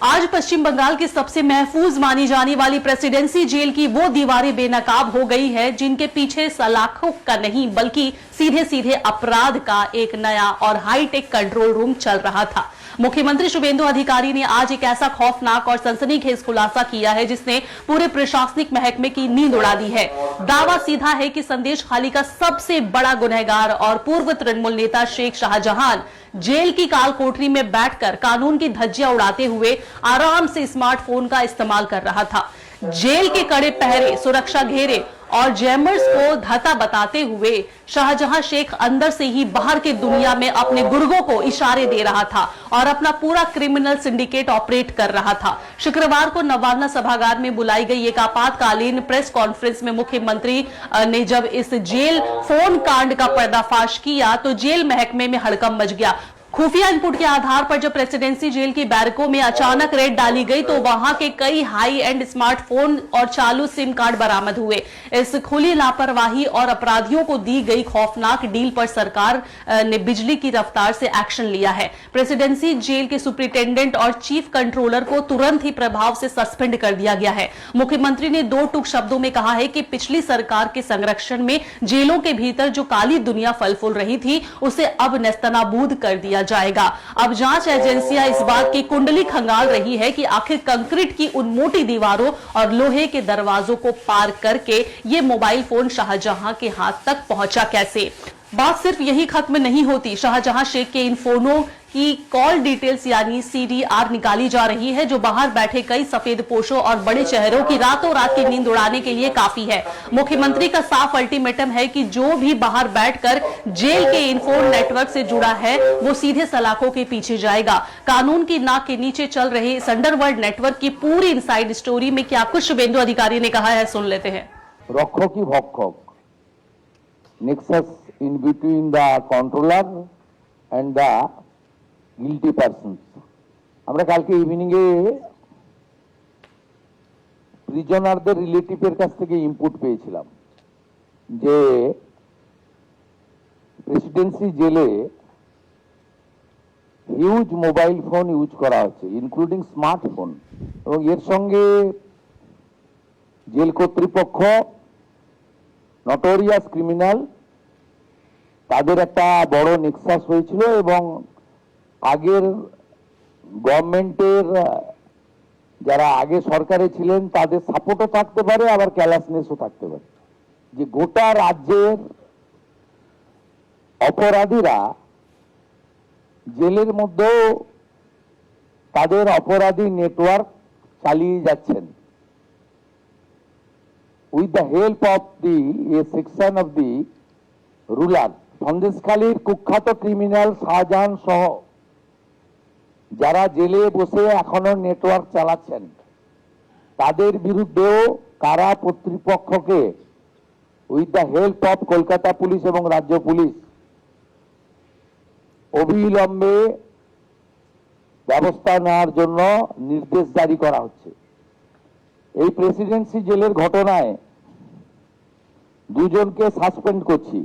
आज पश्चिम बंगाल की सबसे महफूज मानी जाने वाली प्रेसिडेंसी जेल की वो दीवारें बेनकाब हो गई है जिनके पीछे सलाखों का नहीं बल्कि सीधे सीधे अपराध का एक नया और हाईटेक कंट्रोल रूम चल रहा था। मुख्यमंत्री शुभेंदु अधिकारी ने आज एक ऐसा खौफनाक और सनसनीखेज खुलासा किया है जिसने पूरे प्रशासनिक महकमे की नींद उड़ा दी है। दावा सीधा है कि संदेश खाली का सबसे बड़ा गुनहगार और पूर्व तृणमूल नेता शेख शाहजहां जेल की काल कोठरी में बैठकर कानून की धज्जियां उड़ाते हुए आराम से स्मार्टफोन का इस्तेमाल कर रहा था। जेल के कड़े पहरे, सुरक्षा घेरे और जैमर्स को धता बताते हुए शाहजहां शेख अंदर से ही बाहर की दुनिया में अपने गुर्गों को इशारे दे रहा था और अपना पूरा क्रिमिनल सिंडिकेट ऑपरेट कर रहा था। शुक्रवार को नवान्ना सभागार में बुलाई गई एक आपातकालीन प्रेस कॉन्फ्रेंस में मुख्यमंत्री ने जब इस जेल फोन कांड का पर्दाफाश किया तो जेल महकमे में हड़कंप मच गया। खुफिया इनपुट के आधार पर जब प्रेसिडेंसी जेल की बैरकों में अचानक रेड डाली गई तो वहां के कई हाई एंड स्मार्टफोन और चालू सिम कार्ड बरामद हुए। इस खुली लापरवाही और अपराधियों को दी गई खौफनाक डील पर सरकार ने बिजली की रफ्तार से एक्शन लिया है। प्रेसिडेंसी जेल के सुपरिटेंडेंट और चीफ कंट्रोलर को तुरंत ही प्रभाव से सस्पेंड कर दिया गया है। मुख्यमंत्री ने दो टूक शब्दों में कहा है कि पिछली सरकार के संरक्षण में जेलों के भीतर जो काली दुनिया फल फूल रही थी उसे अब नेस्तनाबूद कर दिया जाएगा। अब जांच एजेंसियां इस बात की कुंडली खंगाल रही है कि आखिर कंक्रीट की उन मोटी दीवारों और लोहे के दरवाजों को पार करके ये मोबाइल फोन शाहजहां के हाथ तक पहुंचा कैसे। बात सिर्फ यही खत्म नहीं होती। शाहजहां शेख के इन फोनों की कॉल डिटेल्स यानी CDR निकाली जा रही है जो बाहर बैठे कई सफेद पोशों और बड़े चेहरों की रातों रात की नींद उड़ाने के लिए काफी है। मुख्यमंत्री का साफ अल्टीमेटम है कि जो भी बाहर बैठकर जेल के इन फोन नेटवर्क से जुड़ा है वो सीधे सलाखों के पीछे जाएगा। कानून की नाक के नीचे चल रहे इस अंडरवर्ल्ड नेटवर्क की पूरी इनसाइड स्टोरी में क्या कुछ शुभेंदु अधिकारी ने कहा है, सुन लेते हैं। रक्षक ही भक्षक, nexus in between the controller and the guilty persons। আমরা কালকে ইভিনিং এ প্রিজনারদের রিলেটিভের কাছ থেকে ইনপুট পেয়েছিলাম যে প্রেসিডেন্সি জেলে হিউজ মোবাইল ফোন ইউজ করা হচ্ছে ইনক্লুডিং স্মার্টফোন এবং এর সঙ্গে জেল কর্তৃপক্ষ নটোরিয়াস ক্রিমিনাল তাদের একটা বড় নেক্সাস হয়েছিল এবং আগের গভর্নমেন্টের যারা আগে সরকারে ছিলেন তাদের সাপোর্টও থাকতে পারে আবার ক্যালাসনেসও থাকতে পারে যে গোটা রাজ্যের অপরাধীরা জেলের মধ্যেও তাদের অপরাধী নেটওয়ার্ক চালিয়ে যাচ্ছেন with the help of the A section of the ruler. সন্দেশখালীর কুখ্যাত ক্রিমিনাল শাহজাহান সহ যারা জেলে বসে এখনো নেটওয়ার্ক চালাচ্ছেন তাদের বিরুদ্ধেও কারা কর্তৃপক্ষকে with the help of Kolkata police এবং রাজ্য পুলিশ অবিলম্বে ব্যবস্থা নেওয়ার জন্য নির্দেশ জারি করা হচ্ছে। এই প্রেসিডেন্সি জেলের ঘটনায় দুজনকে সাসপেন্ড করছি।